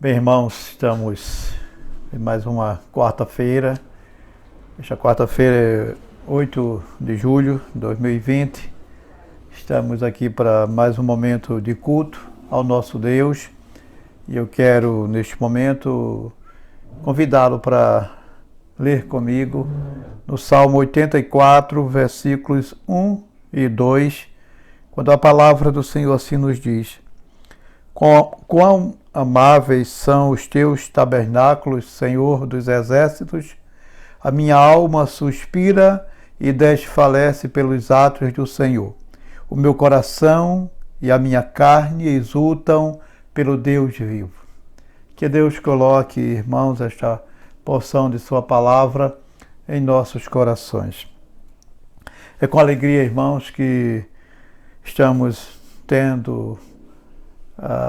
Bem, irmãos, estamos em mais uma quarta-feira. Esta quarta-feira é 8 de julho de 2020. Estamos aqui para mais um momento de culto ao nosso Deus. E eu quero, neste momento, convidá-lo para ler comigo no Salmo 84, versículos 1 e 2, quando a palavra do Senhor assim nos diz: Quão amáveis são os teus tabernáculos, Senhor dos exércitos! A minha alma suspira e desfalece pelos átrios do Senhor. O meu coração e a minha carne exultam pelo Deus vivo. Que Deus coloque, irmãos, esta porção de sua palavra em nossos corações. É com alegria, irmãos, que estamos tendo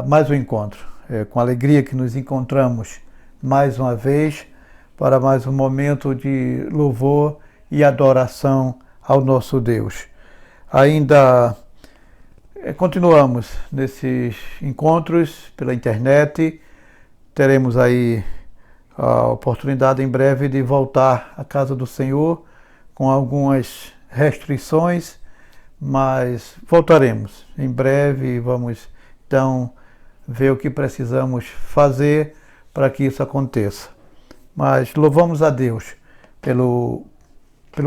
mais um encontro. É com alegria que nos encontramos mais uma vez para mais um momento de louvor e adoração ao nosso Deus. Ainda continuamos nesses encontros pela internet. Teremos aí a oportunidade em breve de voltar à casa do Senhor com algumas restrições, mas voltaremos em breve e vamos então ver o que precisamos fazer para que isso aconteça. Mas louvamos a Deus pelo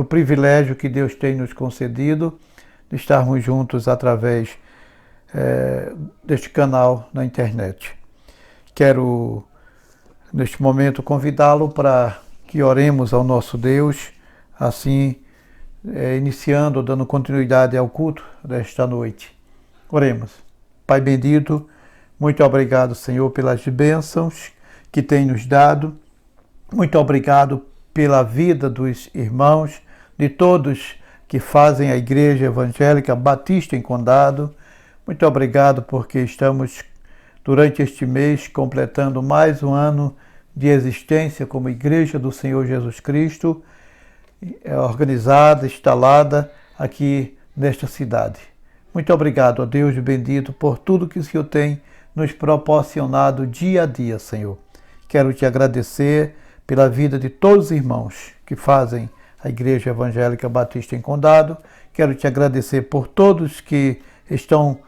privilégio que Deus tem nos concedido de estarmos juntos através deste canal na internet. Quero, neste momento, convidá-lo para que oremos ao nosso Deus, assim, iniciando, dando continuidade ao culto desta noite. Oremos. Pai bendito, muito obrigado, Senhor, pelas bênçãos que tem nos dado. Muito obrigado pela vida dos irmãos, de todos que fazem a Igreja Evangélica Batista em Condado. Muito obrigado porque estamos, durante este mês, completando mais um ano de existência como Igreja do Senhor Jesus Cristo, organizada, instalada aqui nesta cidade. Muito obrigado, ó Deus bendito, por tudo que o Senhor tem nos proporcionado dia a dia, Senhor. Quero te agradecer pela vida de todos os irmãos que fazem a Igreja Evangélica Batista em Condado. Quero te agradecer por todos que estão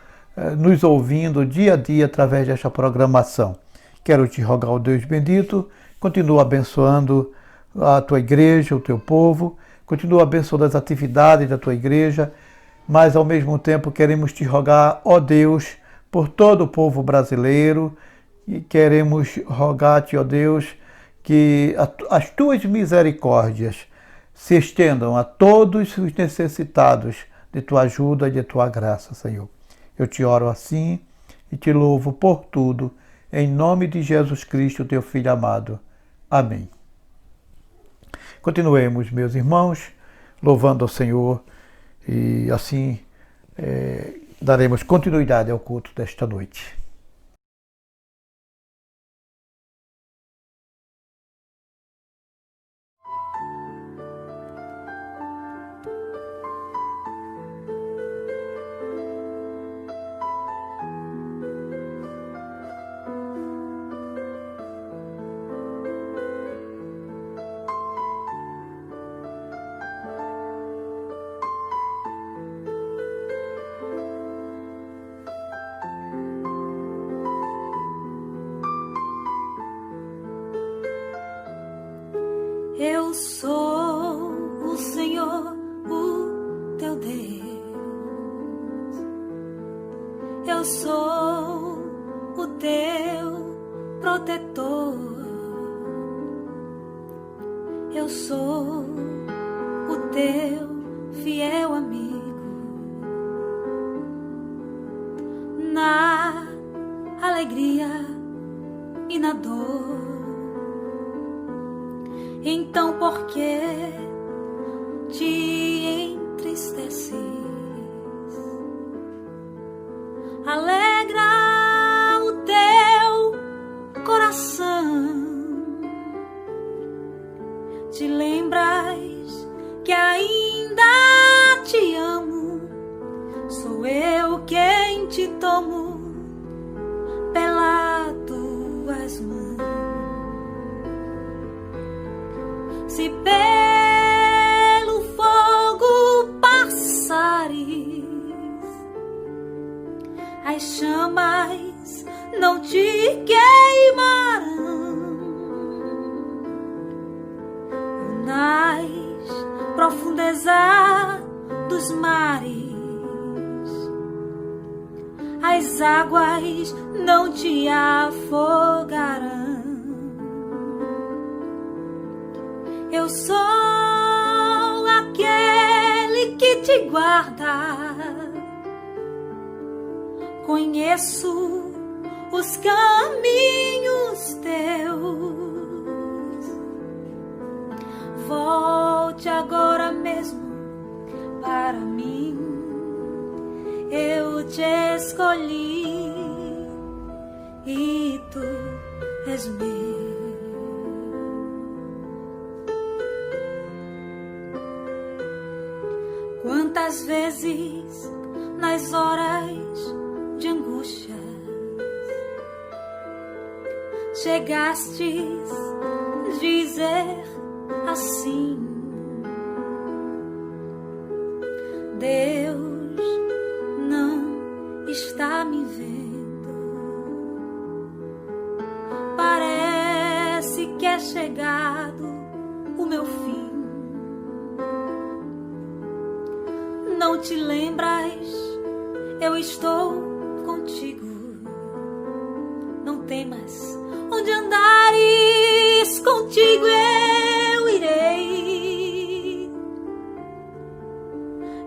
nos ouvindo dia a dia através desta programação. Quero te rogar, ó Deus bendito, continua abençoando a tua igreja, o teu povo, continua abençoando as atividades da tua igreja, mas ao mesmo tempo queremos te rogar, ó Deus, por todo o povo brasileiro, e queremos rogar-te, ó Deus, que as tuas misericórdias se estendam a todos os necessitados de tua ajuda e de tua graça, Senhor. Eu te oro assim e te louvo por tudo, em nome de Jesus Cristo, teu Filho amado. Amém. Continuemos, meus irmãos, louvando ao Senhor e assim daremos continuidade ao culto desta noite. Eu sou o Senhor, o teu Deus. Eu sou o teu protetor. Eu sou o teu fiel amigo. Na alegria e na dor. Então por que te entristeces? Alegra o teu coração. Te lembras que ainda te amo. Sou eu quem te tomo pelas tuas mãos. Se pelo fogo passares, as chamas não te queimarão. Nas profundezas dos mares, as águas não te afogarão. Eu sou aquele que te guarda, conheço os caminhos teus. Volte agora mesmo para mim, eu te escolhi e tu és meu. Quantas vezes nas horas de angústia chegastes dizer assim: Deus não está me vendo, parece que é chegado o meu fim. Não te lembras? Eu estou contigo. Não temas, onde andares, contigo eu irei.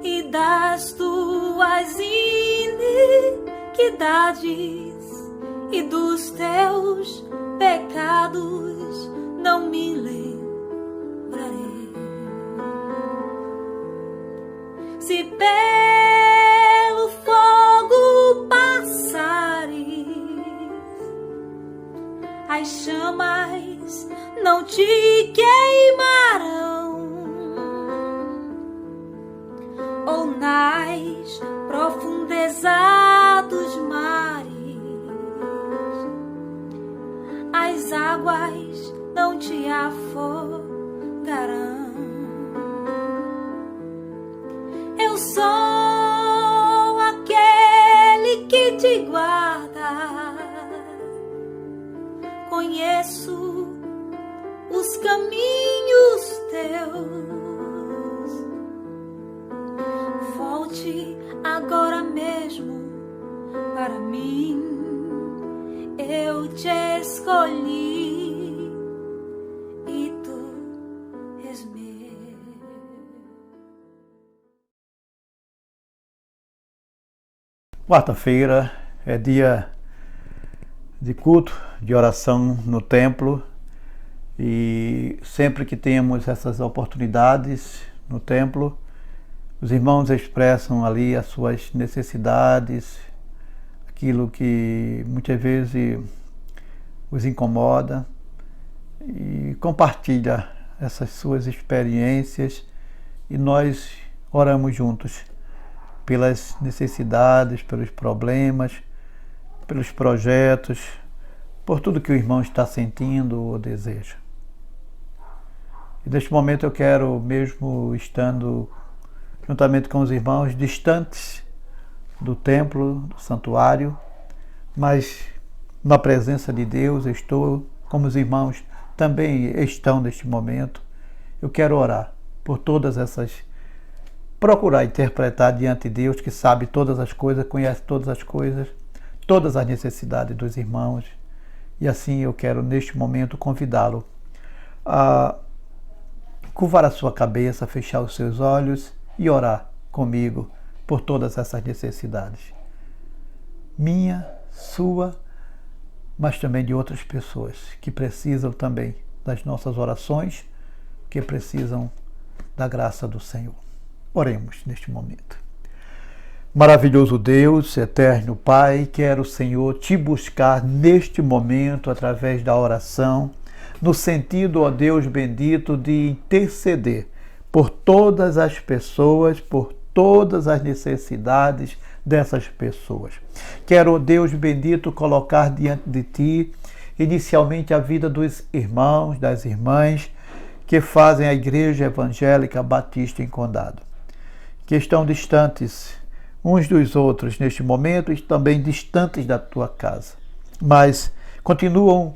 E das tuas iniquidades e dos teus pecados não me lembrarei. Se pelo fogo passares, as chamas não te queimarão. Ou nas profundezas dos mares, as águas não te afogarão. Eu sou aquele que te guarda, conheço os caminhos teus. Volte agora mesmo para mim, eu te escolhi e tu és meu. Quarta-feira é dia de culto, de oração no templo, e sempre que temos essas oportunidades no templo, os irmãos expressam ali as suas necessidades, aquilo que muitas vezes os incomoda, e compartilha essas suas experiências, e nós oramos juntos pelas necessidades, pelos problemas, pelos projetos, por tudo que o irmão está sentindo ou deseja. E neste momento eu quero, mesmo estando juntamente com os irmãos distantes do templo, do santuário, mas na presença de Deus eu estou, como os irmãos também estão neste momento, eu quero orar por todas essas, procurar interpretar diante de Deus, que sabe todas as coisas, conhece todas as coisas, todas as necessidades dos irmãos. E assim eu quero neste momento convidá-lo a curvar a sua cabeça, fechar os seus olhos e orar comigo por todas essas necessidades. Minha, sua, mas também de outras pessoas que precisam também das nossas orações, que precisam da graça do Senhor. Oremos neste momento. Maravilhoso Deus, eterno Pai, quero, Senhor, te buscar neste momento através da oração, no sentido, ó Deus bendito, de interceder por todas as pessoas, por todas as necessidades dessas pessoas. Quero, ó Deus bendito, colocar diante de Ti, inicialmente a vida dos irmãos, das irmãs, que fazem a Igreja Evangélica Batista em Condado, que estão distantes uns dos outros neste momento e também distantes da tua casa, mas continuam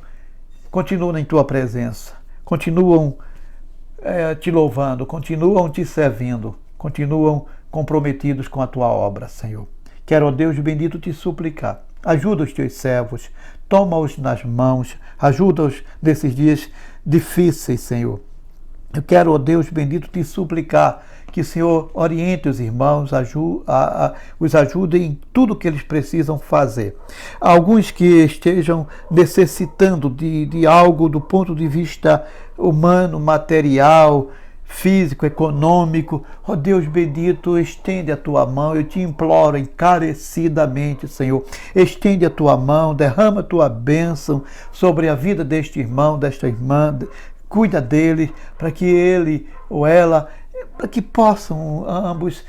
em tua presença, continuam te louvando, continuam te servindo, continuam comprometidos com a tua obra, Senhor. Quero, ó Deus bendito, te suplicar. Ajuda os teus servos, toma-os nas mãos, ajuda-os nesses dias difíceis, Senhor. Eu quero, ó Deus bendito, te suplicar que o Senhor oriente os irmãos, os ajude em tudo que eles precisam fazer. Alguns que estejam necessitando de algo do ponto de vista humano, material, físico, econômico, ó Deus bendito, estende a tua mão, eu te imploro encarecidamente, Senhor, estende a tua mão, derrama a tua bênção sobre a vida deste irmão, desta irmã, cuida dele, para que ele ou ela, para que possam ambos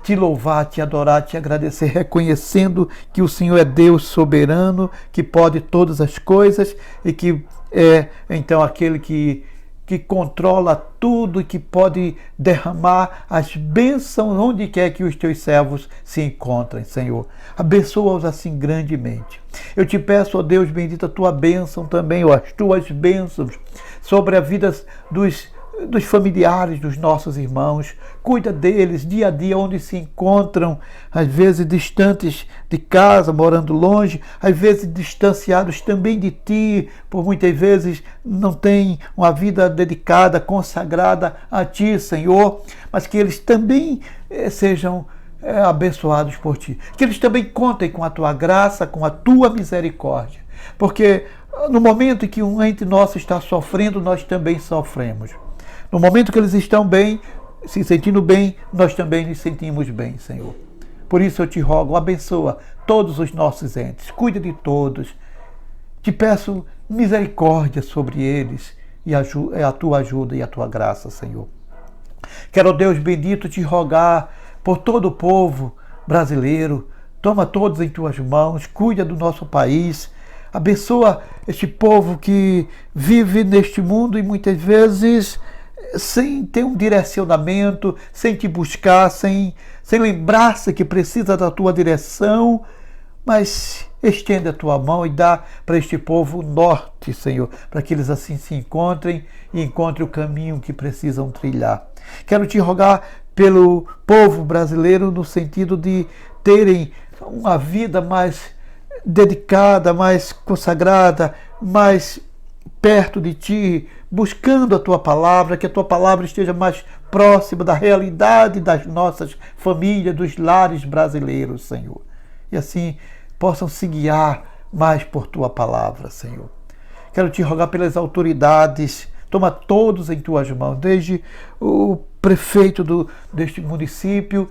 te louvar, te adorar, te agradecer, reconhecendo que o Senhor é Deus soberano, que pode todas as coisas e que é, então, aquele que controla tudo e que pode derramar as bênçãos onde quer que os teus servos se encontrem, Senhor. Abençoa-os assim grandemente. Eu te peço, ó Deus bendito, a tua bênção também, ó, as tuas bênçãos sobre a vida dos familiares dos nossos irmãos. Cuida deles dia a dia, onde se encontram, às vezes distantes de casa, morando longe, às vezes distanciados também de ti, por muitas vezes não têm uma vida dedicada, consagrada a ti, Senhor, mas que eles também sejam abençoados por ti, que eles também contem com a tua graça, com a tua misericórdia, porque no momento em que um ente nosso está sofrendo, nós também sofremos. No momento que eles estão bem, se sentindo bem, nós também nos sentimos bem, Senhor. Por isso eu te rogo, abençoa todos os nossos entes, cuida de todos. Te peço misericórdia sobre eles e a tua ajuda e a tua graça, Senhor. Quero, Deus bendito, te rogar por todo o povo brasileiro. Toma todos em tuas mãos, cuida do nosso país. Abençoa este povo que vive neste mundo e muitas vezes sem ter um direcionamento, sem te buscar, sem lembrar-se que precisa da tua direção, mas estende a tua mão e dá para este povo o norte, Senhor, para que eles assim se encontrem e encontrem o caminho que precisam trilhar. Quero te rogar pelo povo brasileiro no sentido de terem uma vida mais dedicada, mais consagrada, mais perto de ti, buscando a tua palavra, que a tua palavra esteja mais próxima da realidade das nossas famílias, dos lares brasileiros, Senhor. E assim possam se guiar mais por tua palavra, Senhor. Quero te rogar pelas autoridades, toma todos em tuas mãos, desde o prefeito deste município,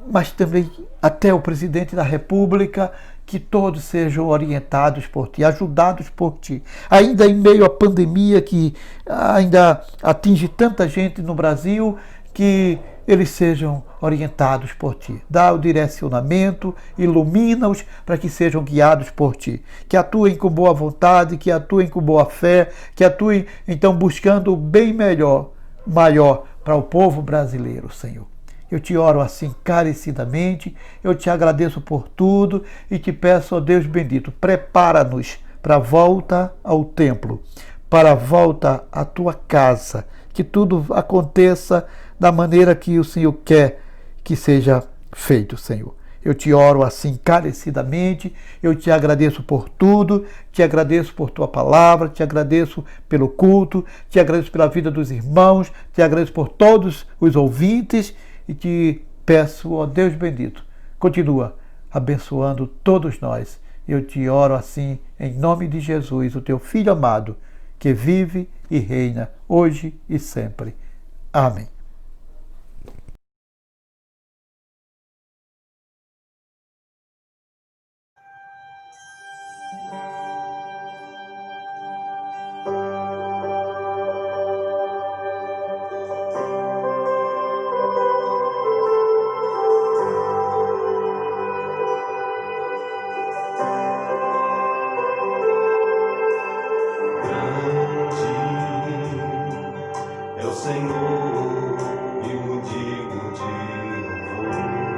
mas também até o presidente da República, que todos sejam orientados por ti, ajudados por ti. Ainda em meio à pandemia que ainda atinge tanta gente no Brasil, que eles sejam orientados por ti. Dá o direcionamento, ilumina-os para que sejam guiados por ti. Que atuem com boa vontade, que atuem com boa fé, que atuem então buscando o bem maior para o povo brasileiro, Senhor. Eu te oro assim encarecidamente, eu te agradeço por tudo e te peço, ó Deus bendito, prepara-nos para a volta ao templo, para a volta à tua casa, que tudo aconteça da maneira que o Senhor quer que seja feito, Senhor. Eu te oro assim encarecidamente, eu te agradeço por tudo, te agradeço por tua palavra, te agradeço pelo culto, te agradeço pela vida dos irmãos, te agradeço por todos os ouvintes, e te peço, ó Deus bendito, continua abençoando todos nós. Eu te oro assim, em nome de Jesus, o teu Filho amado, que vive e reina hoje e sempre. Amém. é o Senhor e o digno de louvor.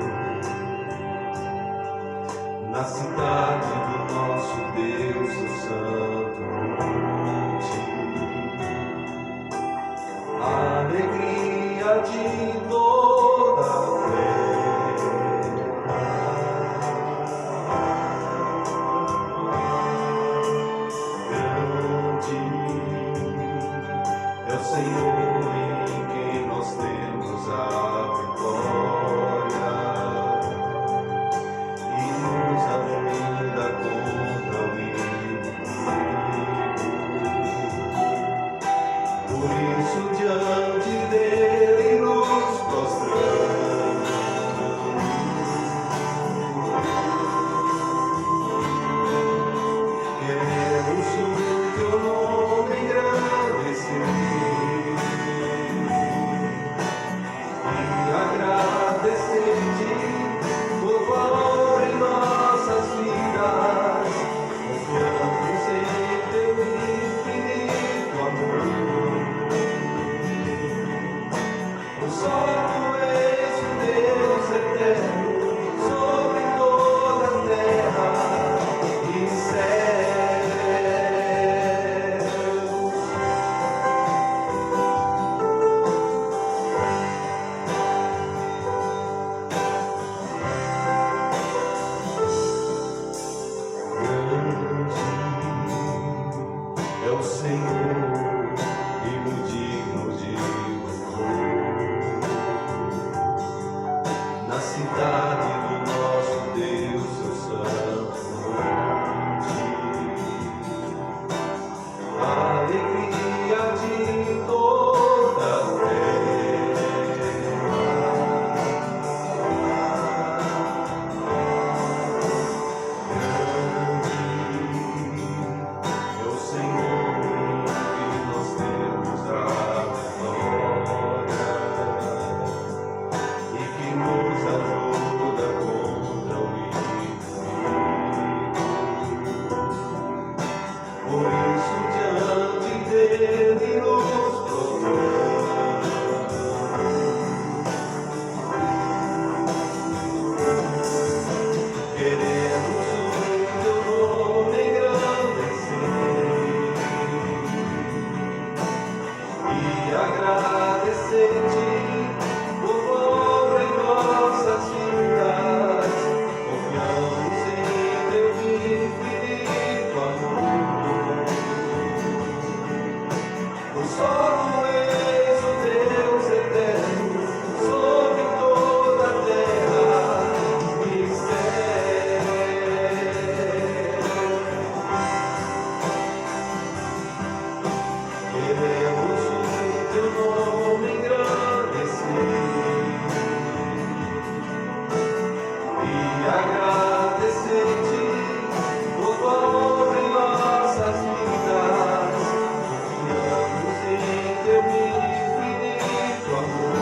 Na cidade do nosso Deus, o santo monte, a alegria de toda a terra. Grande é o Senhor em quem nós temos a vitória e nos ajuda contra o inimigo. Por isso diante dele nos prostramos, queremos o teu nome engrandecer e agradecer-te por valor em nossas vidas, confiamos em teu infinito amor. Só tu és o Deus eterno sobre toda a terra e céus. Grande é o Senhor e o digno de louvor. Na cidade do nosso Deus, o santo monte, a alegria de toda a é o Senhor em que nós temos a vitória e que nos ajuda contra o inimigo. Por isso diante dele nos prostramos, queremos o teu nome engrandecer e agradecer-te por obra em nossas vidas, confiamos em teu infinito amor. Só tu és o Deus eterno sobre toda a terra e céus. Queremos o teu nome engrandecer e agradecer-te por valor em nossas vidas, confiamos em teu infinito amor.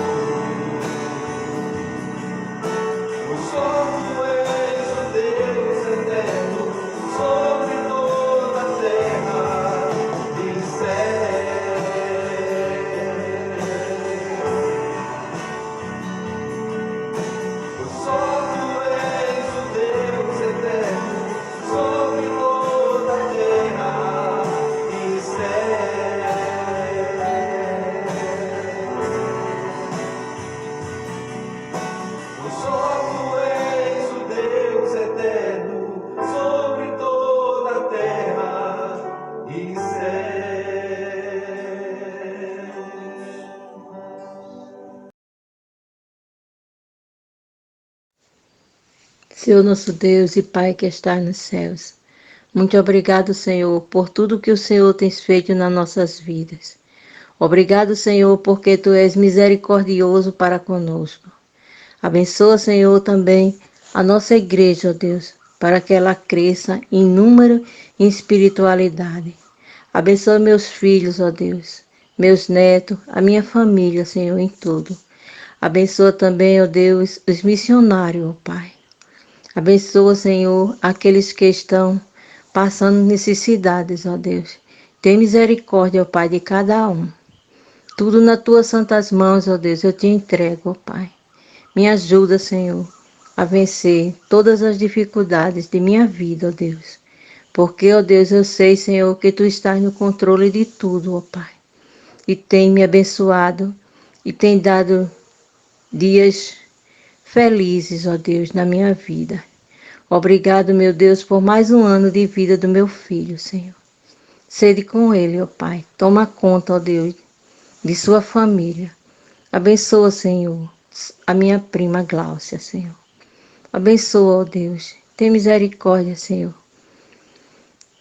Só tu és o Deus eterno sobre toda a terra e céus. Só tu és o Deus eterno sobre toda a terra e céus. Só tu és o Deus eterno sobre toda a terra e Senhor nosso Deus e Pai que está nos céus, muito obrigado, Senhor, por tudo que o Senhor tem feito nas nossas vidas. Obrigado, Senhor, porque Tu és misericordioso para conosco. Abençoa, Senhor, também a nossa igreja, ó Deus, para que ela cresça em número e em espiritualidade. Abençoa meus filhos, ó Deus, meus netos, a minha família, Senhor, em tudo. Abençoa também, ó Deus, os missionários, ó Pai. Abençoa, Senhor, aqueles que estão passando necessidades, ó Deus. Tem misericórdia, ó Pai, de cada um. Tudo nas tuas santas mãos, ó Deus, eu te entrego, ó Pai. Me ajuda, Senhor, a vencer todas as dificuldades de minha vida, ó Deus. Porque, ó Deus, eu sei, Senhor, que Tu estás no controle de tudo, ó Pai. E tem me abençoado e tem dado dias felizes, ó Deus, na minha vida. Obrigado, meu Deus, por mais um ano de vida do meu filho, Senhor. Sede com ele, ó Pai. Toma conta, ó Deus, de sua família. Abençoa, Senhor, a minha prima Gláucia, Senhor. Abençoa, ó Deus. Tem misericórdia, Senhor.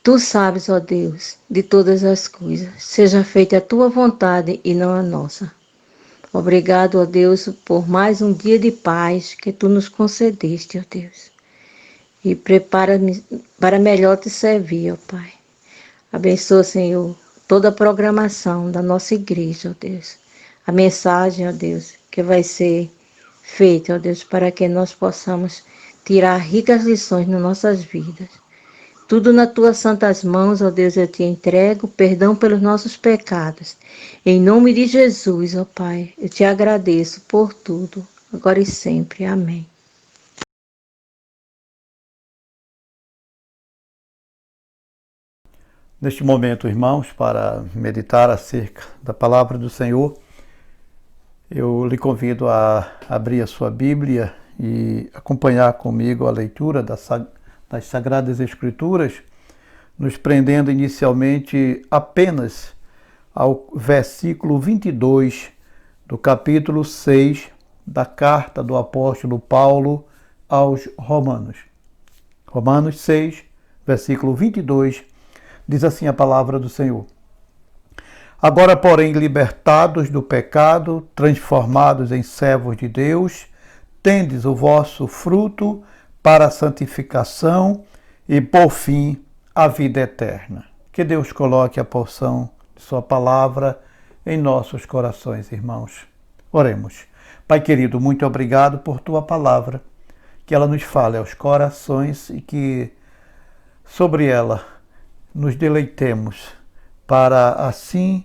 Tu sabes, ó Deus, de todas as coisas. Seja feita a tua vontade e não a nossa. Obrigado, ó Deus, por mais um dia de paz que tu nos concedeste, ó Deus. E prepara-me para melhor te servir, ó Pai. Abençoa, Senhor, toda a programação da nossa igreja, ó Deus. A mensagem, ó Deus, que vai ser feita, ó Deus, para que nós possamos tirar ricas lições nas nossas vidas. Tudo nas tuas santas mãos, ó Deus, eu te entrego, perdão pelos nossos pecados. Em nome de Jesus, ó Pai, eu te agradeço por tudo, agora e sempre. Amém. Neste momento, irmãos, para meditar acerca da palavra do Senhor, eu lhe convido a abrir a sua Bíblia e acompanhar comigo a leitura das Sagradas Escrituras, nos prendendo inicialmente apenas ao versículo 22 do capítulo 6 da carta do apóstolo Paulo aos Romanos. Romanos 6, versículo 22, diz assim a palavra do Senhor. Agora, porém, libertados do pecado, transformados em servos de Deus, tendes o vosso fruto para a santificação e, por fim, a vida eterna. Que Deus coloque a porção de sua palavra em nossos corações, irmãos. Oremos. Pai querido, muito obrigado por tua palavra, que ela nos fale aos corações e que sobre ela nos deleitemos para assim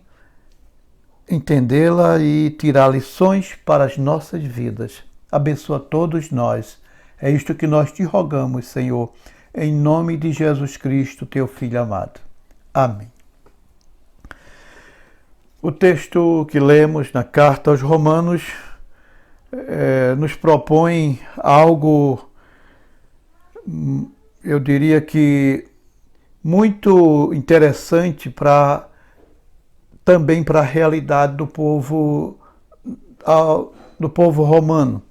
entendê-la e tirar lições para as nossas vidas. Abençoa todos nós. É isto que nós te rogamos, Senhor, em nome de Jesus Cristo, teu Filho amado. Amém. O texto que lemos na carta aos Romanos nos propõe algo, eu diria que muito interessante também para a realidade do povo romano.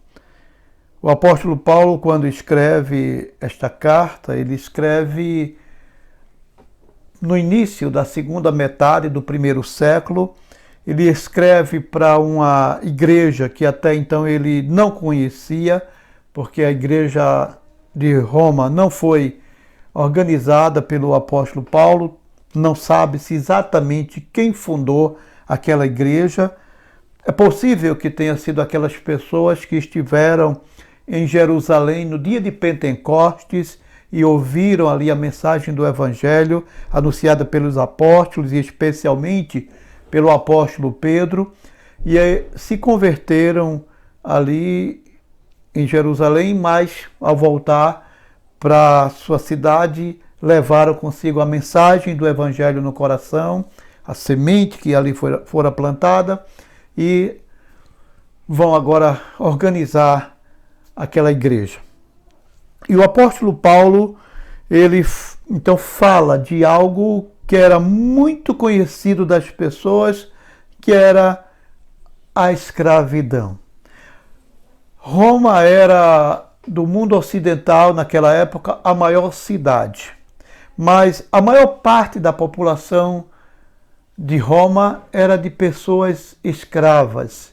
O apóstolo Paulo, quando escreve esta carta, ele escreve no início da segunda metade do primeiro século. Ele escreve para uma igreja que até então ele não conhecia, porque a igreja de Roma não foi organizada pelo apóstolo Paulo, não sabe-se exatamente quem fundou aquela igreja. É possível que tenha sido aquelas pessoas que estiveram em Jerusalém no dia de Pentecostes e ouviram ali a mensagem do Evangelho anunciada pelos apóstolos e especialmente pelo apóstolo Pedro, e se converteram ali em Jerusalém, mas ao voltar para sua cidade levaram consigo a mensagem do Evangelho no coração, a semente que ali fora plantada, e vão agora organizar aquela igreja. E o apóstolo Paulo, ele então fala de algo que era muito conhecido das pessoas, que era a escravidão. Roma era, do mundo ocidental naquela época, a maior cidade. Mas a maior parte da população de Roma era de pessoas escravas.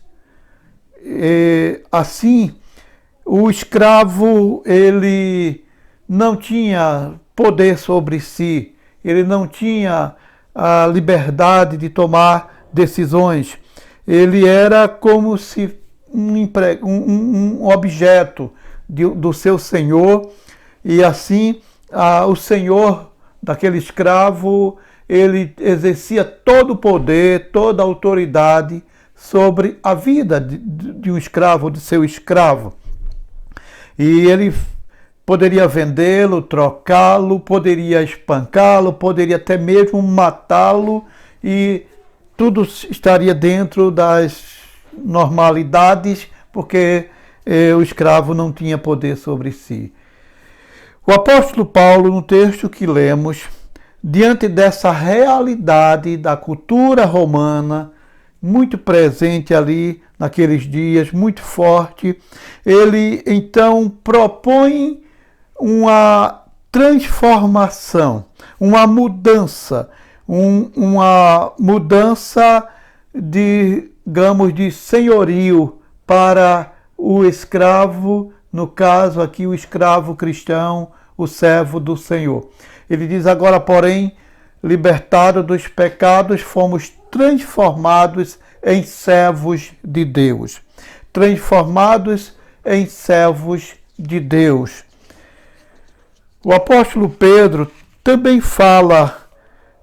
E, assim, o escravo, ele não tinha poder sobre si, ele não tinha a liberdade de tomar decisões. Ele era como se um objeto do seu senhor, e assim o senhor daquele escravo, ele exercia todo o poder, toda a autoridade sobre a vida de um escravo, de seu escravo. E ele poderia vendê-lo, trocá-lo, poderia espancá-lo, poderia até mesmo matá-lo, e tudo estaria dentro das normalidades, porque o escravo não tinha poder sobre si. O apóstolo Paulo, no texto que lemos, diante dessa realidade da cultura romana, muito presente ali naqueles dias, muito forte, ele então propõe uma transformação, uma mudança, uma mudança digamos, de senhorio para o escravo, no caso aqui o escravo cristão, o servo do Senhor. Ele diz: agora, porém, libertados dos pecados, fomos transformados em servos de Deus. Transformados em servos de Deus. O apóstolo Pedro também fala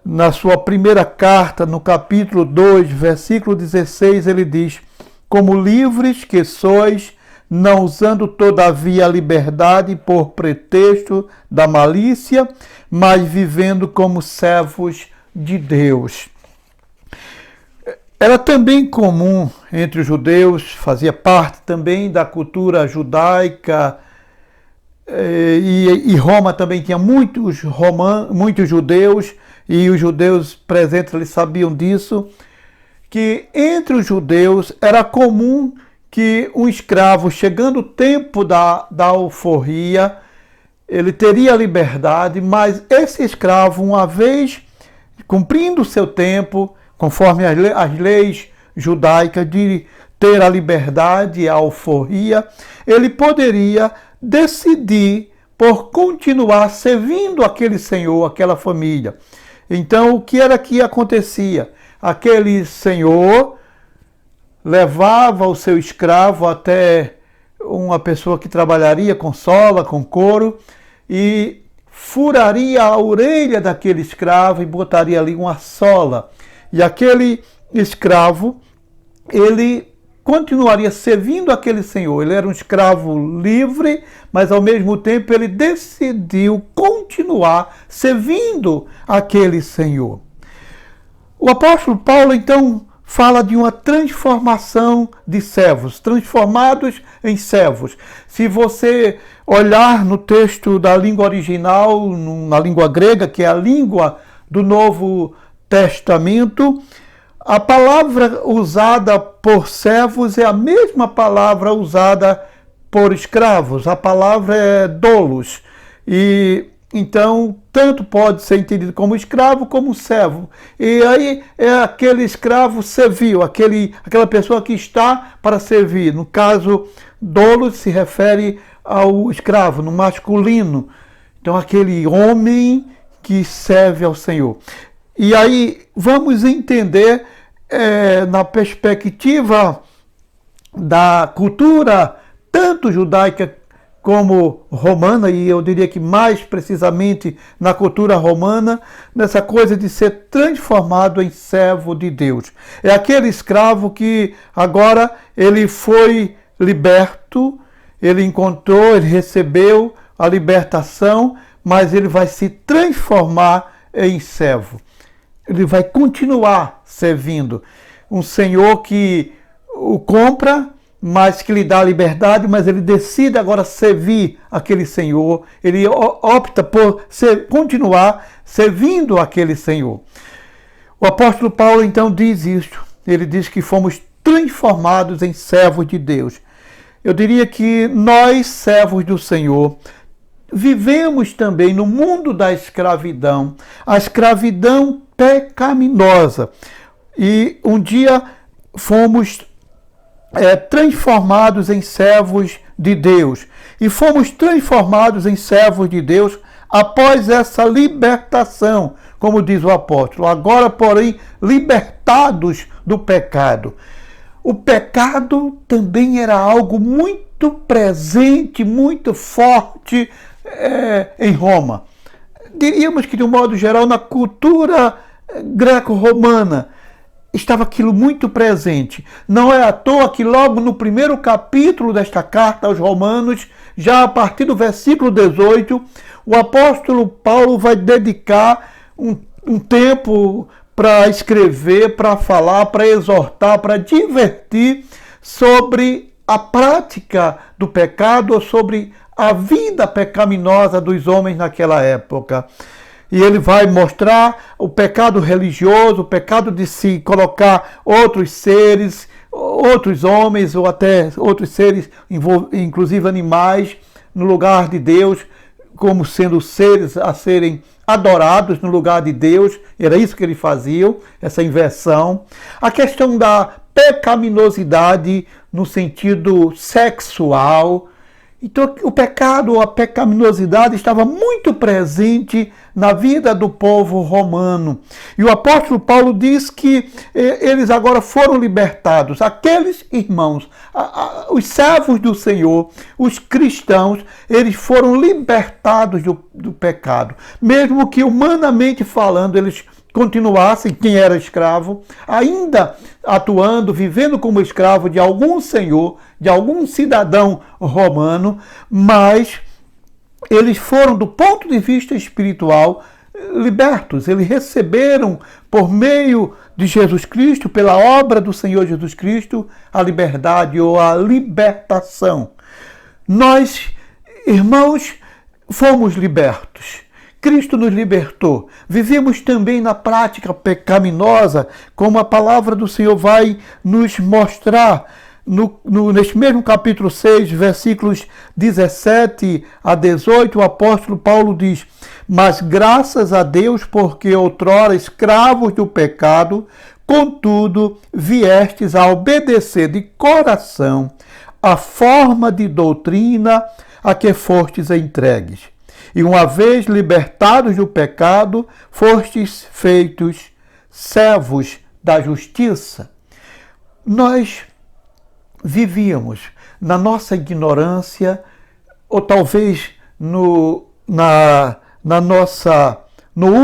na sua primeira carta, no capítulo 2, versículo 16, ele diz: como livres que sois, não usando todavia a liberdade por pretexto da malícia, mas vivendo como servos de Deus. Era também comum entre os judeus, fazia parte também da cultura judaica, e Roma também tinha muitos judeus, e os judeus presentes eles sabiam disso, que entre os judeus era comum que um escravo, chegando o tempo da alforria, ele teria liberdade, mas esse escravo, uma vez cumprindo o seu tempo, conforme as leis judaicas de ter a liberdade e a alforria, ele poderia decidir por continuar servindo aquele senhor, aquela família. Então, o que era que acontecia? Aquele senhor levava o seu escravo até uma pessoa que trabalharia com sola, com couro, e furaria a orelha daquele escravo e botaria ali uma sola. E aquele escravo, ele continuaria servindo aquele senhor. Ele era um escravo livre, mas ao mesmo tempo ele decidiu continuar servindo aquele senhor. O apóstolo Paulo, então, fala de uma transformação de servos, transformados em servos. Se você olhar no texto da língua original, na língua grega, que é a língua do Novo Testamento, a palavra usada por servos é a mesma palavra usada por escravos. A palavra é doulos. E então, tanto pode ser entendido como escravo como servo. E aí é aquele escravo servil, aquela pessoa que está para servir. No caso, doulos se refere ao escravo, no masculino. Então, aquele homem que serve ao Senhor. E aí vamos entender na perspectiva da cultura tanto judaica como romana, e eu diria que mais precisamente na cultura romana, nessa coisa de ser transformado em servo de Deus. É aquele escravo que agora ele foi liberto, ele encontrou, ele recebeu a libertação, mas ele vai se transformar em servo. Ele vai continuar servindo. Um senhor que o compra, mas que lhe dá a liberdade, mas ele decide agora servir aquele senhor. Ele opta por continuar servindo aquele senhor. O apóstolo Paulo então diz isto. Ele diz que fomos transformados em servos de Deus. Eu diria que nós, servos do Senhor, vivemos também no mundo da escravidão, a escravidão pecaminosa. E um dia fomos transformados em servos de Deus. E fomos transformados em servos de Deus após essa libertação, como diz o apóstolo. Agora, porém, libertados do pecado. O pecado também era algo muito presente, muito forte em Roma. Diríamos que, de um modo geral, na cultura greco-romana, estava aquilo muito presente. Não é à toa que logo no primeiro capítulo desta carta aos Romanos, já a partir do versículo 18, o apóstolo Paulo vai dedicar um tempo para escrever, para falar, para exortar, para divertir sobre a prática do pecado ou sobre a vida pecaminosa dos homens naquela época. E ele vai mostrar o pecado religioso, o pecado de se colocar outros seres, outros homens ou até outros seres, inclusive animais, no lugar de Deus, como sendo seres a serem adorados no lugar de Deus. Era isso que eles faziam, essa inversão. A questão da pecaminosidade no sentido sexual. Então, o pecado, a pecaminosidade estava muito presente na vida do povo romano. E o apóstolo Paulo diz que eles agora foram libertados. Aqueles irmãos, os servos do Senhor, os cristãos, eles foram libertados do pecado. Mesmo que humanamente falando, eles continuassem, quem era escravo, ainda atuando, vivendo como escravo de algum senhor, de algum cidadão romano, mas eles foram, do ponto de vista espiritual, libertos. Eles receberam, por meio de Jesus Cristo, pela obra do Senhor Jesus Cristo, a liberdade ou a libertação. Nós, irmãos, fomos libertos. Cristo nos libertou. Vivemos também na prática pecaminosa, como a palavra do Senhor vai nos mostrar neste mesmo capítulo 6, versículos 17 a 18, o apóstolo Paulo diz: mas graças a Deus, porque outrora escravos do pecado, contudo viestes a obedecer de coração a forma de doutrina a que fostes entregues. E uma vez libertados do pecado, fostes feitos servos da justiça. Nós vivíamos na nossa ignorância, ou talvez no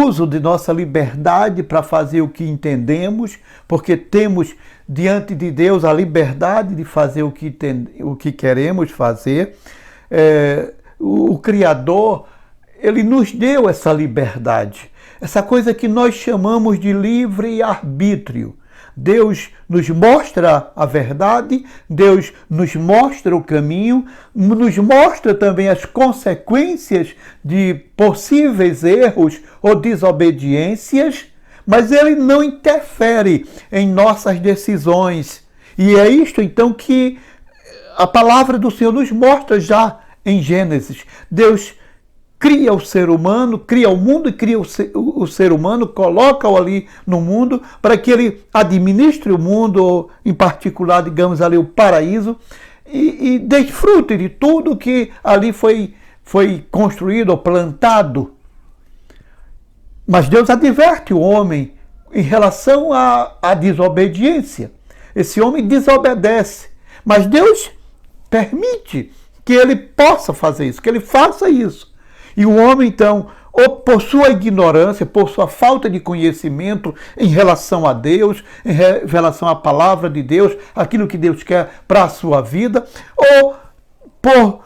uso de nossa liberdade para fazer o que entendemos, porque temos diante de Deus a liberdade de fazer o que queremos fazer. O Criador, ele nos deu essa liberdade, essa coisa que nós chamamos de livre-arbítrio. Deus nos mostra a verdade, Deus nos mostra o caminho, nos mostra também as consequências de possíveis erros ou desobediências, mas Ele não interfere em nossas decisões. E é isto então que a palavra do Senhor nos mostra já em Gênesis. Deus cria o ser humano, cria o mundo e cria o ser humano, coloca-o ali no mundo para que ele administre o mundo, ou em particular, digamos ali, o paraíso, e desfrute de tudo que ali foi construído ou plantado. Mas Deus adverte o homem em relação à desobediência. Esse homem desobedece, mas Deus permite que ele possa fazer isso, que ele faça isso. E o homem, então, ou por sua ignorância, por sua falta de conhecimento em relação a Deus, em relação à palavra de Deus, aquilo que Deus quer para a sua vida, ou por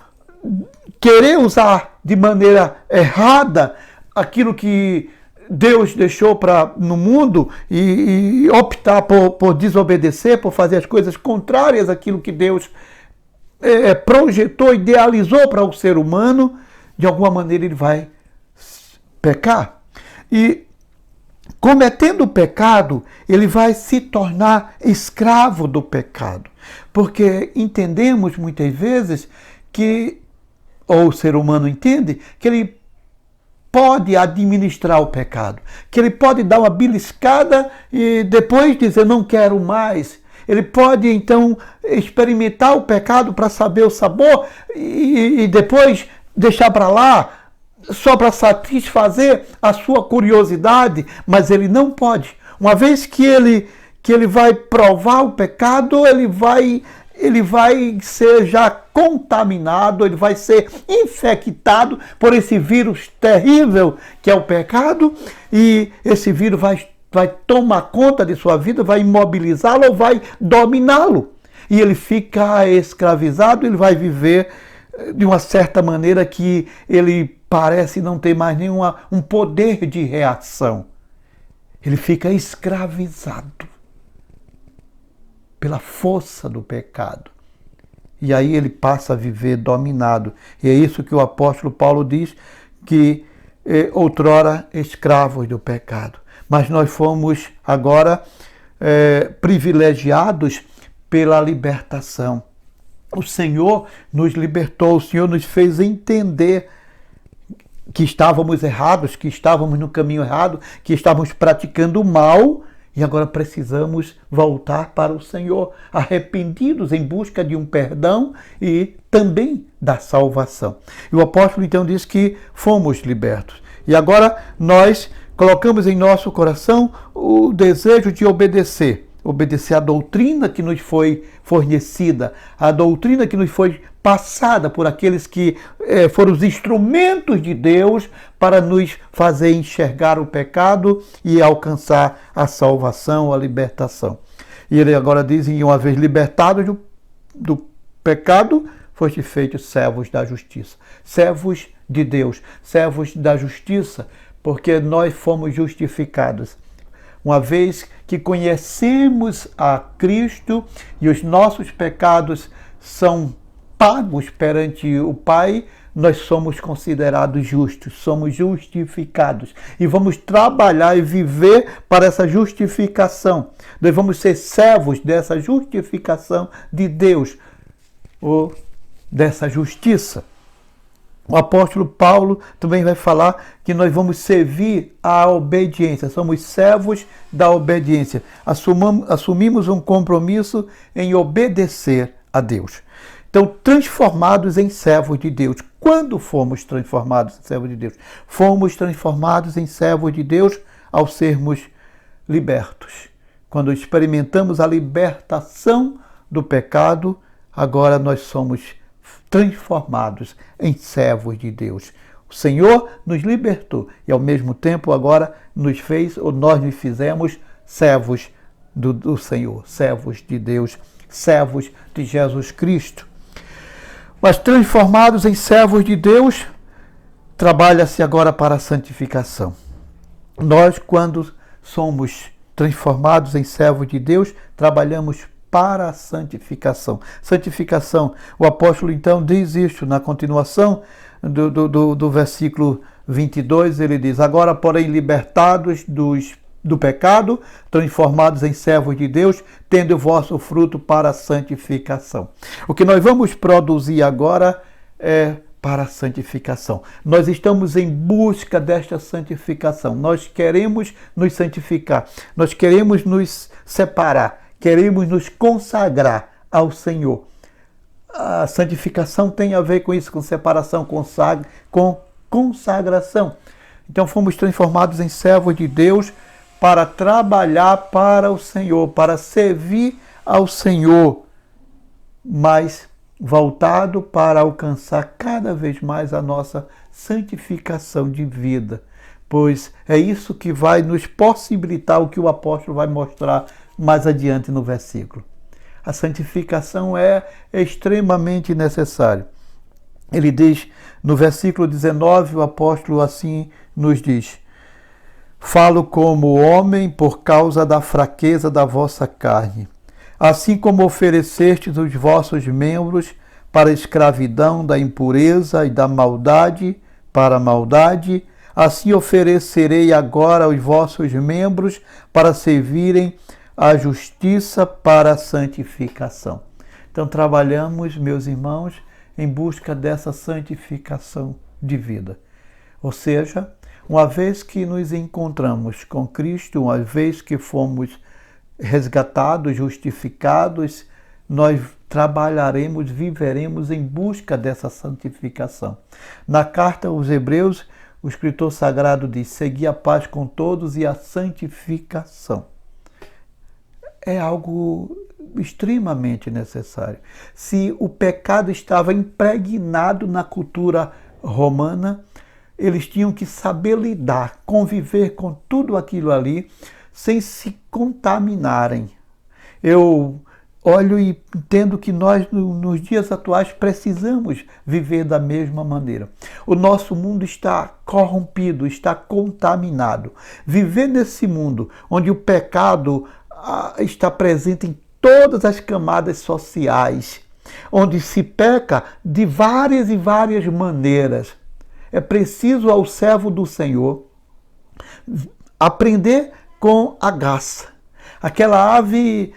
querer usar de maneira errada aquilo que Deus deixou no mundo e optar por desobedecer, por fazer as coisas contrárias àquilo que Deus projetou, idealizou para o ser humano, de alguma maneira ele vai pecar. E cometendo o pecado, ele vai se tornar escravo do pecado. Porque entendemos muitas vezes que, ou o ser humano entende, que ele pode administrar o pecado, que ele pode dar uma beliscada e depois dizer não quero mais. Ele pode então experimentar o pecado para saber o sabor e depois deixar para lá, só para satisfazer a sua curiosidade, mas ele não pode. Uma vez que ele vai provar o pecado, ele vai ser já contaminado, ele vai ser infectado por esse vírus terrível que é o pecado, e esse vírus vai vai tomar conta de sua vida, vai imobilizá-lo ou vai dominá-lo. E ele fica escravizado, ele vai viver de uma certa maneira que ele parece não ter mais um poder de reação. Ele fica escravizado pela força do pecado. E aí ele passa a viver dominado. E é isso que o apóstolo Paulo diz, que outrora escravos do pecado. Mas nós fomos agora privilegiados pela libertação. O Senhor nos libertou, o Senhor nos fez entender que estávamos errados, que estávamos no caminho errado, que estávamos praticando o mal e agora precisamos voltar para o Senhor, arrependidos em busca de um perdão e também da salvação. E o apóstolo então diz que fomos libertos. E agora nós colocamos em nosso coração o desejo de obedecer à doutrina que nos foi fornecida, a doutrina que nos foi passada por aqueles que foram os instrumentos de Deus para nos fazer enxergar o pecado e alcançar a salvação, a libertação. E ele agora diz, e uma vez libertados do pecado, foste feitos servos da justiça, servos de Deus, servos da justiça, porque nós fomos justificados. Uma vez que conhecemos a Cristo e os nossos pecados são pagos perante o Pai, nós somos considerados justos, somos justificados. E vamos trabalhar e viver para essa justificação. Nós vamos ser servos dessa justificação de Deus, ou dessa justiça. O apóstolo Paulo também vai falar que nós vamos servir à obediência, somos servos da obediência. Assumimos um compromisso em obedecer a Deus. Então, transformados em servos de Deus. Quando fomos transformados em servos de Deus? Fomos transformados em servos de Deus ao sermos libertos. Quando experimentamos a libertação do pecado, agora nós somos transformados em servos de Deus. O Senhor nos libertou e ao mesmo tempo agora nos fez, ou nós nos fizemos servos do Senhor, servos de Deus, servos de Jesus Cristo. Mas transformados em servos de Deus, trabalha-se agora para a santificação. Nós, quando somos transformados em servos de Deus, trabalhamos para a santificação. Santificação, o apóstolo então diz isto na continuação do versículo 22, ele diz, agora porém libertados do pecado, transformados em servos de Deus, tendo o vosso fruto para a santificação. O que nós vamos produzir agora é para a santificação. Nós estamos em busca desta santificação. Nós queremos nos santificar. Nós queremos nos separar. Queremos nos consagrar ao Senhor. A santificação tem a ver com isso, com separação, com consagração. Então fomos transformados em servos de Deus para trabalhar para o Senhor, para servir ao Senhor, mas voltado para alcançar cada vez mais a nossa santificação de vida. Pois é isso que vai nos possibilitar o que o apóstolo vai mostrar mais adiante no versículo. A santificação é extremamente necessária. Ele diz, no versículo 19, o apóstolo assim nos diz, falo como homem por causa da fraqueza da vossa carne. Assim como oferecestes os vossos membros para a escravidão da impureza e da maldade para a maldade, assim oferecerei agora os vossos membros para servirem a justiça para a santificação. Então trabalhamos, meus irmãos, em busca dessa santificação de vida. Ou seja, uma vez que nos encontramos com Cristo, uma vez que fomos resgatados, justificados, nós trabalharemos, viveremos em busca dessa santificação. Na carta aos Hebreus, o escritor sagrado diz, segui a paz com todos e a santificação. É algo extremamente necessário. Se o pecado estava impregnado na cultura romana, eles tinham que saber lidar, conviver com tudo aquilo ali, sem se contaminarem. Eu olho e entendo que nós, nos dias atuais, precisamos viver da mesma maneira. O nosso mundo está corrompido, está contaminado. Viver nesse mundo onde o pecado está presente em todas as camadas sociais, onde se peca de várias e várias maneiras. É preciso ao servo do Senhor aprender com a garça. Aquela ave,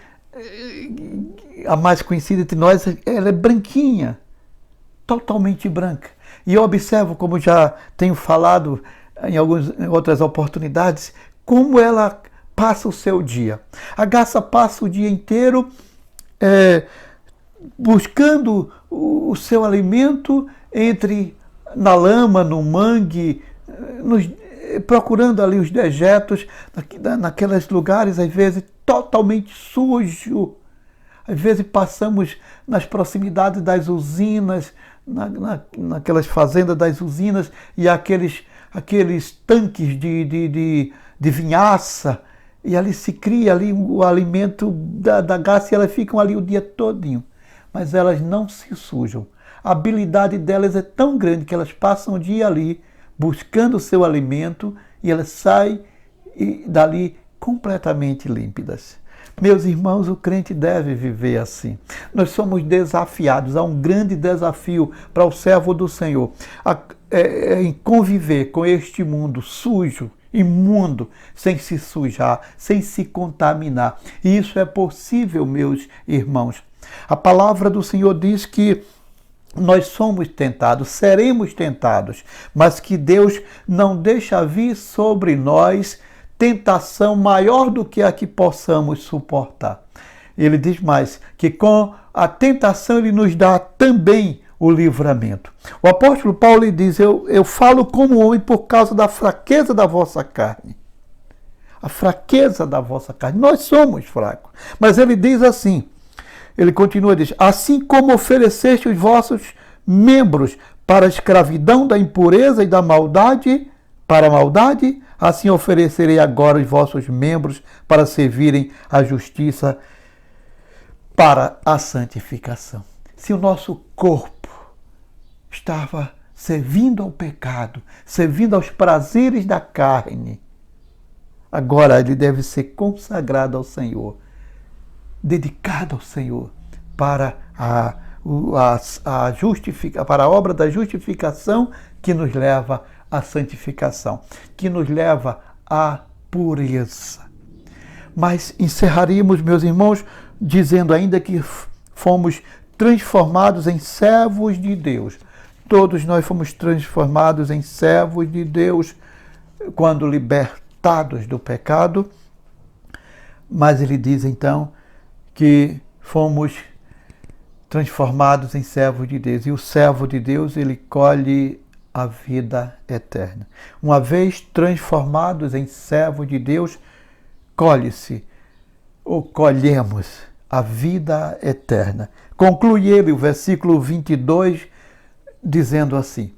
a mais conhecida entre nós, ela é branquinha, totalmente branca. E eu observo, como já tenho falado em outras oportunidades, como ela passa o seu dia. A garça passa o dia inteiro buscando o seu alimento na lama, no mangue, procurando ali os dejetos, naqueles lugares, às vezes, totalmente sujo. Às vezes passamos nas proximidades das usinas, naquelas fazendas das usinas, e aqueles tanques de vinhaça, e ali se cria ali o alimento da garça, e elas ficam ali o dia todinho. Mas elas não se sujam. A habilidade delas é tão grande que elas passam o dia ali buscando o seu alimento e elas saem dali completamente límpidas. Meus irmãos, o crente deve viver assim. Nós somos desafiados, há um grande desafio para o servo do Senhor, em conviver com este mundo sujo, imundo, sem se sujar, sem se contaminar. E isso é possível, meus irmãos. A palavra do Senhor diz que nós somos tentados, seremos tentados, mas que Deus não deixa vir sobre nós tentação maior do que a que possamos suportar. Ele diz mais, que com a tentação Ele nos dá também o livramento. O apóstolo Paulo diz, eu falo como homem por causa da fraqueza da vossa carne. A fraqueza da vossa carne. Nós somos fracos. Mas ele diz assim, ele continua, diz, assim como ofereceste os vossos membros para a escravidão da impureza e da maldade, para a maldade, assim oferecerei agora os vossos membros para servirem à justiça, para a santificação. Se o nosso corpo estava servindo ao pecado, servindo aos prazeres da carne, agora ele deve ser consagrado ao Senhor, dedicado ao Senhor para a obra da justificação que nos leva à santificação, que nos leva à pureza. Mas encerraríamos, meus irmãos, dizendo ainda que fomos transformados em servos de Deus. Todos nós fomos transformados em servos de Deus quando libertados do pecado. Mas ele diz então que fomos transformados em servos de Deus. E o servo de Deus, ele colhe a vida eterna. Uma vez transformados em servo de Deus, colhe-se, ou colhemos, a vida eterna. Conclui ele o versículo 22, dizendo assim,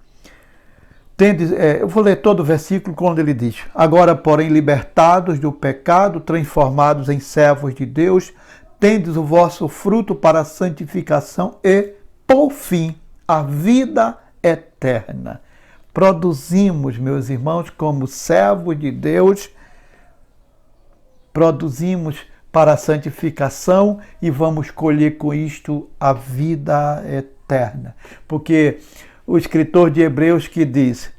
eu vou ler todo o versículo quando ele diz, agora, porém, libertados do pecado, transformados em servos de Deus, tendes o vosso fruto para a santificação e, por fim, a vida eterna. Produzimos, meus irmãos, como servos de Deus, produzimos para a santificação e vamos colher com isto a vida eterna. Porque o escritor de Hebreus que diz,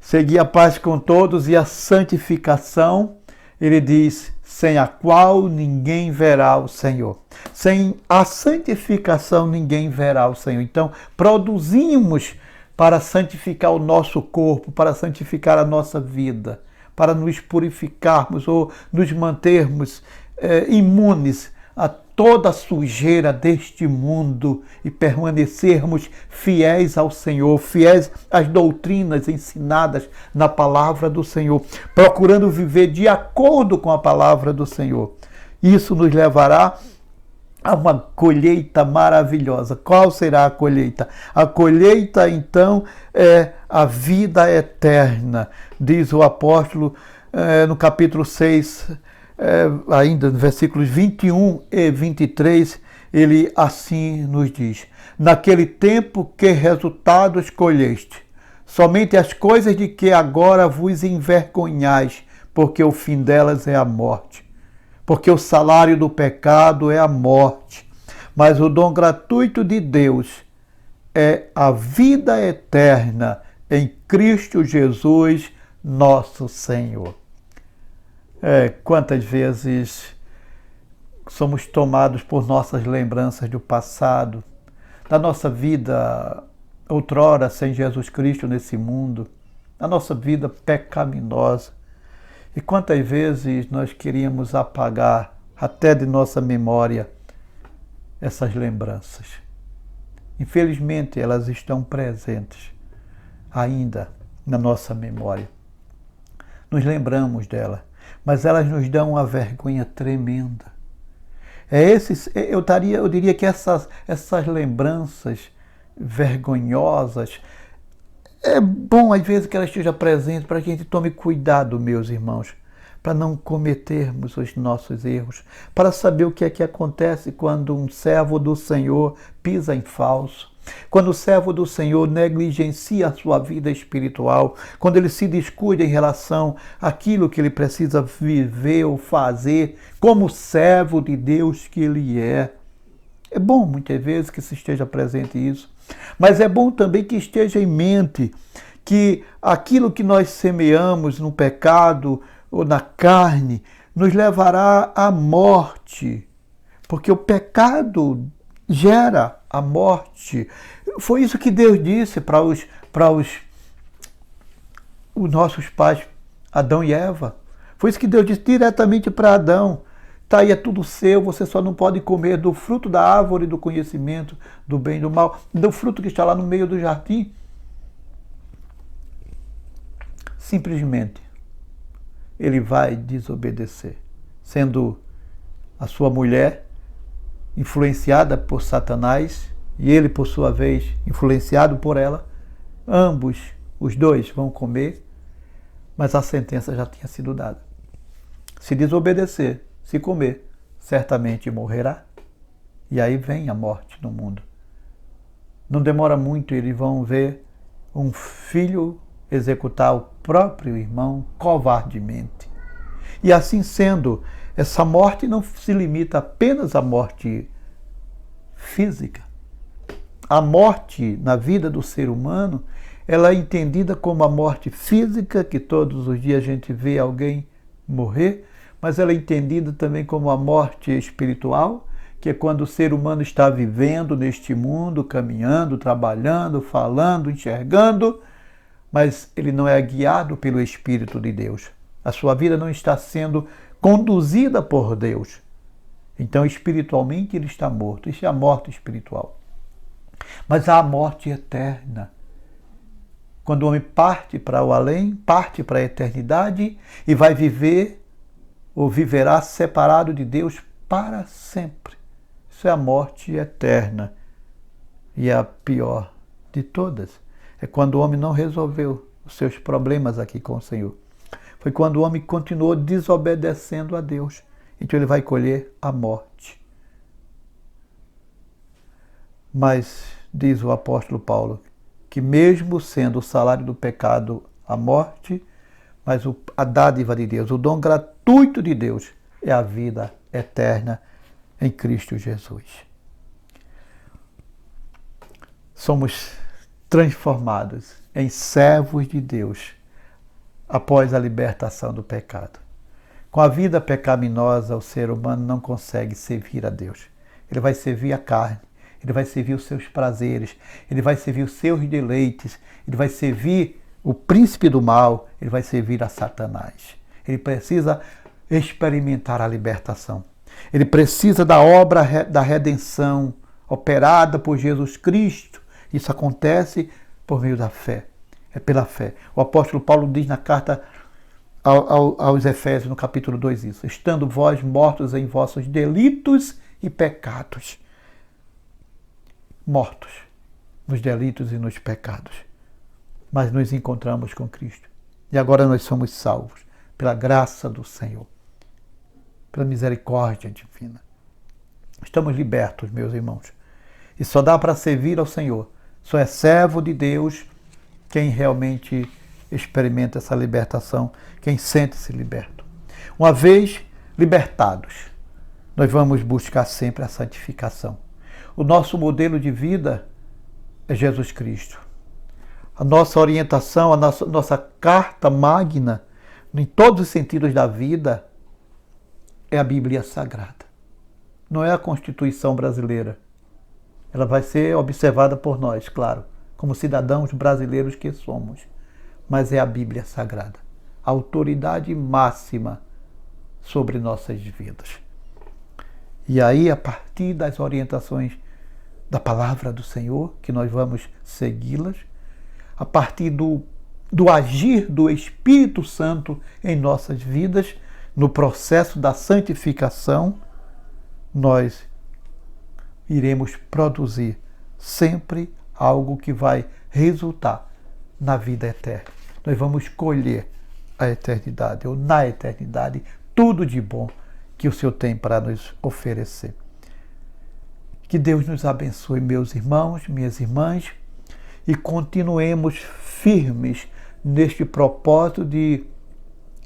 segui a paz com todos e a santificação, ele diz, sem a qual ninguém verá o Senhor. Sem a santificação ninguém verá o Senhor. Então, produzimos para santificar o nosso corpo, para santificar a nossa vida, para nos purificarmos ou nos mantermos imunes a toda a sujeira deste mundo e permanecermos fiéis ao Senhor, fiéis às doutrinas ensinadas na palavra do Senhor, procurando viver de acordo com a palavra do Senhor. Isso nos levará a uma colheita maravilhosa. Qual será a colheita? A colheita, então, é a vida eterna. Diz o apóstolo no capítulo 6, ainda no versículos 21 e 23, ele assim nos diz: naquele tempo que resultados colheste, somente as coisas de que agora vos envergonhais, porque o fim delas é a morte. Porque o salário do pecado é a morte, mas o dom gratuito de Deus é a vida eterna em Cristo Jesus, nosso Senhor. Quantas vezes somos tomados por nossas lembranças do passado, da nossa vida outrora sem Jesus Cristo nesse mundo, da nossa vida pecaminosa. E quantas vezes nós queríamos apagar até de nossa memória essas lembranças. Infelizmente, elas estão presentes ainda na nossa memória. Nos lembramos dela, mas elas nos dão uma vergonha tremenda. Eu diria que essas lembranças vergonhosas, é bom às vezes que elas estejam presentes para que a gente tome cuidado, meus irmãos, para não cometermos os nossos erros, para saber o que é que acontece quando um servo do Senhor pisa em falso, quando o servo do Senhor negligencia a sua vida espiritual, quando ele se descuida em relação àquilo que ele precisa viver ou fazer como servo de Deus que ele é. É bom muitas vezes que se esteja presente isso, mas é bom também que esteja em mente que aquilo que nós semeamos no pecado ou na carne nos levará à morte, porque o pecado gera a morte. Foi isso que Deus disse para os nossos pais, Adão e Eva. Foi isso que Deus disse diretamente para Adão. Tá aí, é tudo seu, você só não pode comer do fruto da árvore do conhecimento do bem e do mal, do fruto que está lá no meio do jardim. Simplesmente, ele vai desobedecer, sendo a sua mulher influenciada por Satanás e ele, por sua vez, influenciado por ela. Ambos, os dois, vão comer, mas a sentença já tinha sido dada. Se desobedecer, se comer, certamente morrerá. E aí vem a morte no mundo. Não demora muito, eles vão ver um filho executar o próprio irmão covardemente. E assim sendo, essa morte não se limita apenas à morte física. A morte na vida do ser humano, ela é entendida como a morte física, que todos os dias a gente vê alguém morrer, mas ela é entendida também como a morte espiritual, que é quando o ser humano está vivendo neste mundo, caminhando, trabalhando, falando, enxergando, mas ele não é guiado pelo Espírito de Deus. A sua vida não está sendo conduzida por Deus. Então, espiritualmente, ele está morto. Isso é a morte espiritual. Mas há a morte eterna. Quando o homem parte para o além, parte para a eternidade e vai viver ou viverá separado de Deus para sempre. Isso é a morte eterna. E a pior de todas é quando o homem não resolveu os seus problemas aqui com o Senhor. Foi quando o homem continuou desobedecendo a Deus. Então ele vai colher a morte. Mas, diz o apóstolo Paulo, que mesmo sendo o salário do pecado a morte, mas a dádiva de Deus, o dom gratuito de Deus, é a vida eterna em Cristo Jesus. Somos transformados em servos de Deus após a libertação do pecado. Com a vida pecaminosa, o ser humano não consegue servir a Deus. Ele vai servir a carne, ele vai servir os seus prazeres, ele vai servir os seus deleites, ele vai servir o príncipe do mal, ele vai servir a Satanás. Ele precisa experimentar a libertação. Ele precisa da obra da redenção operada por Jesus Cristo. Isso acontece por meio da fé. É pela fé. O apóstolo Paulo diz na carta aos Efésios, no capítulo 2, isso. Estando vós mortos em vossos delitos e pecados. Mortos nos delitos e nos pecados. Mas nos encontramos com Cristo. E agora nós somos salvos pela graça do Senhor, pela misericórdia divina. Estamos libertos, meus irmãos. E só dá para servir ao Senhor. Só é servo de Deus quem realmente experimenta essa libertação, quem sente-se liberto. Uma vez libertados, nós vamos buscar sempre a santificação. O nosso modelo de vida é Jesus Cristo. A nossa orientação, a nossa carta magna, em todos os sentidos da vida, é a Bíblia Sagrada. Não é a Constituição brasileira. Ela vai ser observada por nós, claro, como cidadãos brasileiros que somos. Mas é a Bíblia Sagrada, a autoridade máxima sobre nossas vidas. E aí, a partir das orientações da palavra do Senhor, que nós vamos segui-las, a partir do agir do Espírito Santo em nossas vidas, no processo da santificação, nós iremos produzir sempre algo que vai resultar na vida eterna. Nós vamos colher a eternidade, ou na eternidade, tudo de bom que o Senhor tem para nos oferecer. Que Deus nos abençoe, meus irmãos, minhas irmãs, e continuemos firmes neste propósito de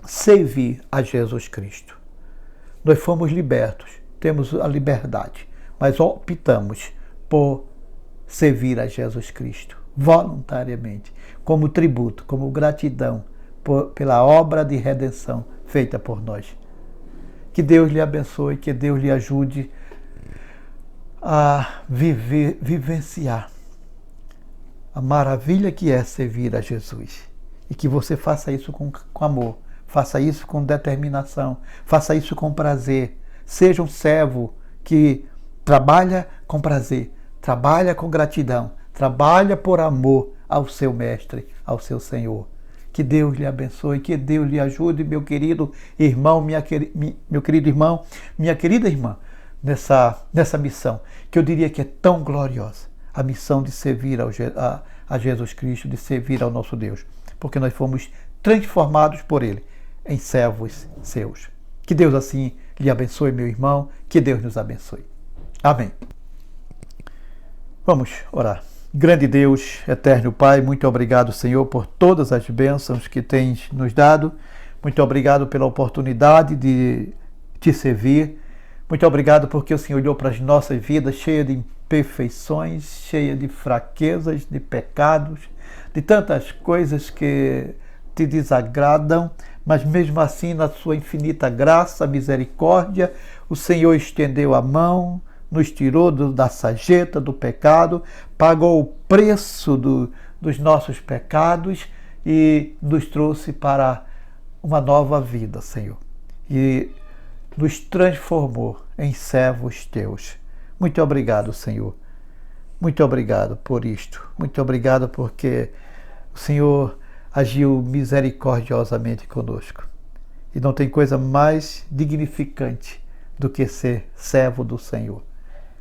servir a Jesus Cristo. Nós fomos libertos, temos a liberdade, mas optamos por servir a Jesus Cristo voluntariamente, como tributo, como gratidão pela obra de redenção feita por nós. Que Deus lhe abençoe, que Deus lhe ajude a vivenciar a maravilha que é servir a Jesus. E que você faça isso com amor, faça isso com determinação, faça isso com prazer. Seja um servo que trabalha com prazer, trabalha com gratidão, trabalha por amor ao seu mestre, ao seu Senhor. Que Deus lhe abençoe, que Deus lhe ajude, meu querido irmão, meu querido irmão, minha querida irmã, nessa missão, que eu diria que é tão gloriosa, a missão de servir a Jesus Cristo, de servir ao nosso Deus, porque nós fomos transformados por Ele em servos seus. Que Deus assim lhe abençoe, meu irmão, que Deus nos abençoe. Amém. Vamos orar. Grande Deus, eterno Pai, muito obrigado, Senhor, por todas as bênçãos que tens nos dado. Muito obrigado pela oportunidade de te servir. Muito obrigado porque o Senhor olhou para as nossas vidas cheia de imperfeições, cheia de fraquezas, de pecados, de tantas coisas que te desagradam, mas mesmo assim, na sua infinita graça, misericórdia, o Senhor estendeu a mão, nos tirou da sarjeta do pecado, pagou o preço dos nossos pecados e nos trouxe para uma nova vida, Senhor. E nos transformou em servos teus. Muito obrigado, Senhor. Muito obrigado por isto. Muito obrigado porque o Senhor agiu misericordiosamente conosco. E não tem coisa mais dignificante do que ser servo do Senhor.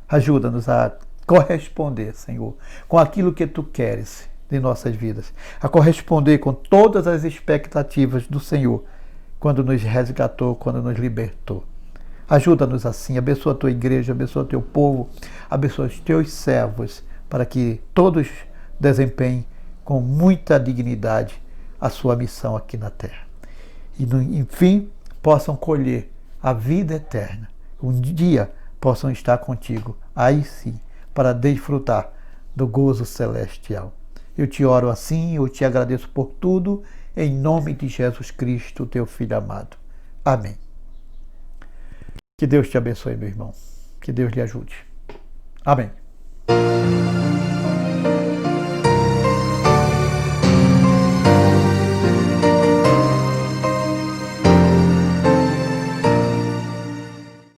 Ajuda-nos a corresponder, Senhor, com aquilo que Tu queres de nossas vidas, a corresponder com todas as expectativas do Senhor, quando nos resgatou, quando nos libertou. Ajuda-nos assim, abençoa a Tua igreja, abençoa o Teu povo, abençoa os Teus servos, para que todos desempenhem com muita dignidade a sua missão aqui na terra. E, enfim, possam colher a vida eterna. Um dia possam estar contigo, aí sim, para desfrutar do gozo celestial. Eu te oro assim, eu te agradeço por tudo, em nome de Jesus Cristo, teu Filho amado. Amém. Que Deus te abençoe, meu irmão. Que Deus lhe ajude. Amém.